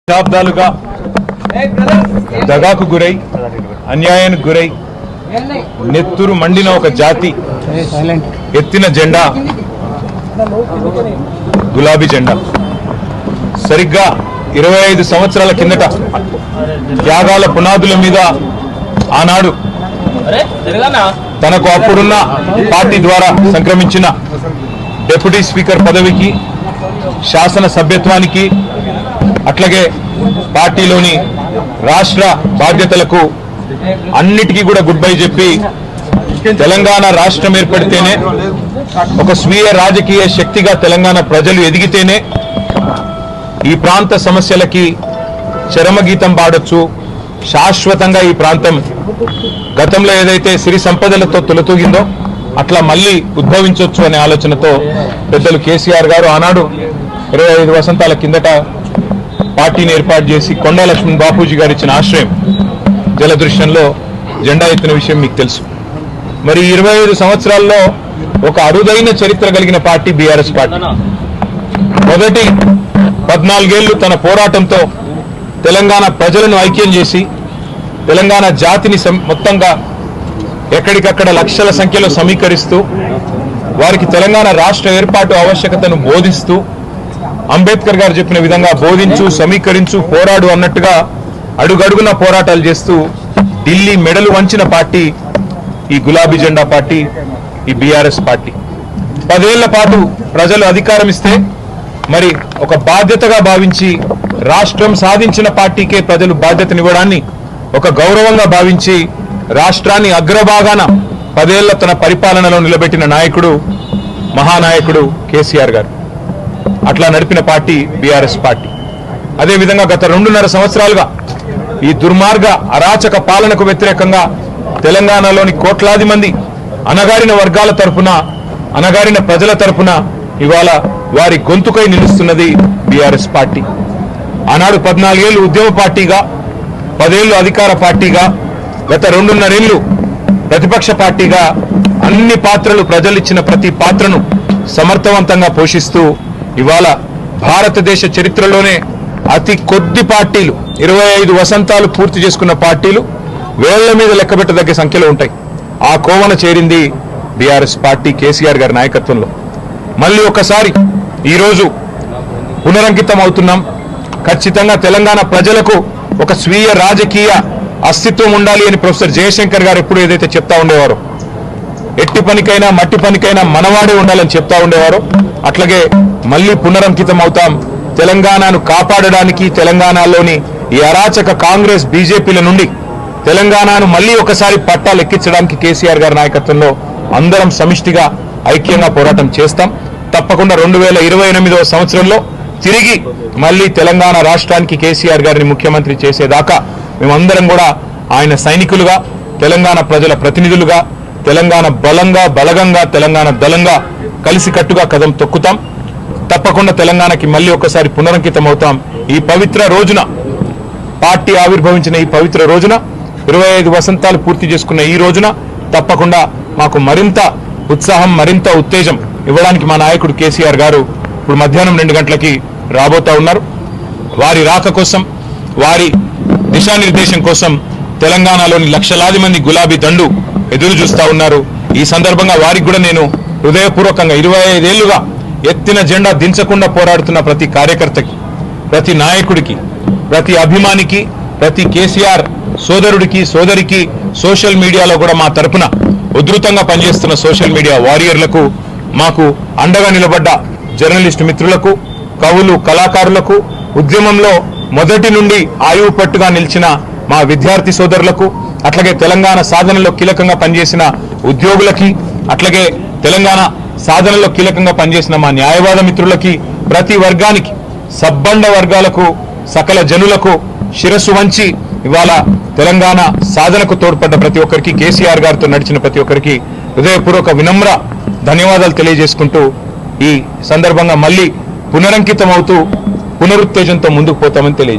దశాబ్దాలుగా దగాకు గురై అన్యాయానికి గురై నెత్తురు మండిన ఒక జాతి ఎత్తిన జెండా గులాబీ జెండా. సరిగ్గా 25 సంవత్సరాల కిందట త్యాగాల పునాదుల మీద ఆనాడు తనకు అప్పుడున్న పార్టీ ద్వారా సంక్రమించిన డిప్యూటీ స్పీకర్ పదవికి, శాసన సభ్యత్వానికి, అట్లాగే పార్టీలోని రాష్ట్ర బాధ్యతలకు అన్నిటికీ కూడా గుడ్ బై చెప్పి తెలంగాణ రాష్ట్రం ఏర్పడితేనే ఒక స్వీయ రాజకీయ శక్తిగా తెలంగాణ ప్రజలు ఎదిగితేనే ఈ ప్రాంత సమస్యలకి చరమగీతం పాడొచ్చు, శాశ్వతంగా ఈ ప్రాంతం గతంలో ఏదైతే సిరి సంపదలతో తొలతూగిందో అట్లా మళ్ళీ ఉద్భవించవచ్చు అనే ఆలోచనతో పెద్దలు కేసీఆర్ గారు ఆనాడు 25 వసంతాల కిందట పార్టీని ఏర్పాటు చేసి కొండా లక్ష్మణ్ బాపూజీ గారు ఇచ్చిన ఆశ్రయం జలదృశ్యంలో జెండా ఎత్తిన విషయం మీకు తెలుసు. మరి 25 సంవత్సరాల్లో ఒక అరుదైన చరిత్ర కలిగిన పార్టీ బీఆర్ఎస్ పార్టీ. మొదటి 14 ఏళ్లు తన పోరాటంతో తెలంగాణ ప్రజలను ఐక్యం చేసి తెలంగాణ జాతిని మొత్తంగా ఎక్కడికక్కడ లక్షల సంఖ్యలో సమీకరిస్తూ వారికి తెలంగాణ రాష్ట్ర ఏర్పాటు ఆవశ్యకతను బోధిస్తూ అంబేద్కర్ గారు చెప్పిన విధంగా బోధించు, సమీకరించు, పోరాడు అన్నట్టుగా అడుగడుగున పోరాటాలు చేస్తూ ఢిల్లీ మెడలు వంచిన పార్టీ ఈ గులాబీ జెండా పార్టీ, ఈ బీఆర్ఎస్ పార్టీ. 10 ఏళ్ల పాటు ప్రజలు అధికారం ఇస్తే మరి ఒక బాధ్యతగా భావించి రాష్ట్రం సాధించిన పార్టీకే ప్రజలు బాధ్యతనివ్వడాన్ని ఒక గౌరవంగా భావించి రాష్ట్రాన్ని అగ్రభాగాన 10 ఏళ్ల తన పరిపాలనలో నిలబెట్టిన నాయకుడు మహానాయకుడు కేసీఆర్ గారు. అట్లా నడిపిన పార్టీ బీఆర్ఎస్ పార్టీ. అదేవిధంగా గత 2.5 సంవత్సరాలుగా ఈ దుర్మార్గ అరాచక పాలనకు వ్యతిరేకంగా తెలంగాణలోని కోట్లాది మంది అణగారిన వర్గాల తరపున, అణగారిన ప్రజల తరపున ఇవాళ వారి గొంతుకై నిలుస్తున్నది బీఆర్ఎస్ పార్టీ. ఆనాడు 14 ఏళ్లు ఉద్యమ పార్టీగా, 10 ఏళ్లు అధికార పార్టీగా, గత 2.5 ఏళ్లు ప్రతిపక్ష పార్టీగా అన్ని పాత్రలు, ప్రజలిచ్చిన ప్రతి పాత్రను సమర్థవంతంగా పోషిస్తూ ఇవాళ భారతదేశ చరిత్రలోనే అతి కొద్ది పార్టీలు, 25 వసంతాలు పూర్తి చేసుకున్న పార్టీలు వేళ్ల మీద లెక్కబెట్టదగ్గ సంఖ్యలో ఉంటాయి. ఆ కోవన చేరింది బీఆర్ఎస్ పార్టీ కేసీఆర్ గారి నాయకత్వంలో. మళ్ళీ ఒకసారి ఈరోజు పునరంకితం అవుతున్నాం. ఖచ్చితంగా తెలంగాణ ప్రజలకు ఒక స్వీయ రాజకీయ అస్తిత్వం ఉండాలి అని ప్రొఫెసర్ జయశంకర్ గారు ఎప్పుడు ఏదైతే చెప్తా ఉండేవారో, ఎట్టి పనికైనా మట్టి పనికైనా మనవాడే ఉండాలని చెప్తా ఉండేవారో అట్లాగే మళ్ళీ పునరంకితం అవుతాం. తెలంగాణను కాపాడడానికి, తెలంగాణలోని ఈ అరాచక కాంగ్రెస్ బీజేపీల నుండి తెలంగాణను మళ్ళీ ఒకసారి పట్టాలెక్కించడానికి కేసీఆర్ గారి నాయకత్వంలో అందరం సమిష్టిగా ఐక్యంగా పోరాటం చేస్తాం. తప్పకుండా 2028వ సంవత్సరంలో తిరిగి మళ్ళీ తెలంగాణ రాష్ట్రానికి కేసీఆర్ గారిని ముఖ్యమంత్రి చేసేదాకా మేమందరం కూడా ఆయన సైనికులుగా, తెలంగాణ ప్రజల ప్రతినిధులుగా, తెలంగాణ బలగంగా, తెలంగాణ దళంగా కలిసికట్టుగా కదం తొక్కుతాం. తప్పకుండా తెలంగాణకి మళ్ళీ ఒకసారి పునరంకితం అవుతాం. ఈ పవిత్ర రోజున, పార్టీ ఆవిర్భవించిన ఈ పవిత్ర రోజున, 25 వసంతాలు పూర్తి చేసుకున్న ఈ రోజున తప్పకుండా మాకు మరింత ఉత్సాహం, మరింత ఉత్తేజం ఇవ్వడానికి మా నాయకుడు కేసీఆర్ గారు ఇప్పుడు మధ్యాహ్నం 2 గంటలకి రాబోతా ఉన్నారు. వారి రాక కోసం, వారి దిశానిర్దేశం కోసం తెలంగాణలోని లక్షలాది మంది గులాబీ దండు ఎదురు చూస్తా ఉన్నారు. ఈ సందర్భంగా వారికి కూడా నేను హృదయపూర్వకంగా 25 ఏళ్లుగా ఎత్తిన జెండా దించకుండా పోరాడుతున్న ప్రతి కార్యకర్తకి, ప్రతి నాయకుడికి, ప్రతి అభిమానికి, ప్రతి కేసీఆర్ సోదరుడికి, సోదరికి, సోషల్ మీడియాలో కూడా మా తరపున ఉధృతంగా పనిచేస్తున్న సోషల్ మీడియా వారియర్లకు, మాకు అండగా నిలబడ్డ జర్నలిస్టు మిత్రులకు, కవులు, కళాకారులకు, ఉద్యమంలో మొదటి నుండి ఆయువు పట్టుగా నిలిచిన మా విద్యార్థి సోదరులకు, అట్లాగే తెలంగాణ సాధనలో కీలకంగా పనిచేసిన ఉద్యోగులకి, అట్లాగే తెలంగాణ సాధనలో కీలకంగా పనిచేసిన మా న్యాయవాద మిత్రులకి, ప్రతి వర్గానికి, సబ్బండ వర్గాలకు, సకల జనులకు శిరస్సు వంచి ఇవాళ తెలంగాణ సాధనకు తోడ్పడ్డ ప్రతి ఒక్కరికి, కేసీఆర్ గారితో నడిచిన ప్రతి ఒక్కరికి హృదయపూర్వక వినమ్ర ధన్యవాదాలు తెలియజేసుకుంటూ ఈ సందర్భంగా మళ్ళీ పునరంకితం అవుతూ పునరుత్తేజంతో ముందుకు పోతామని తెలియజేస్తాం.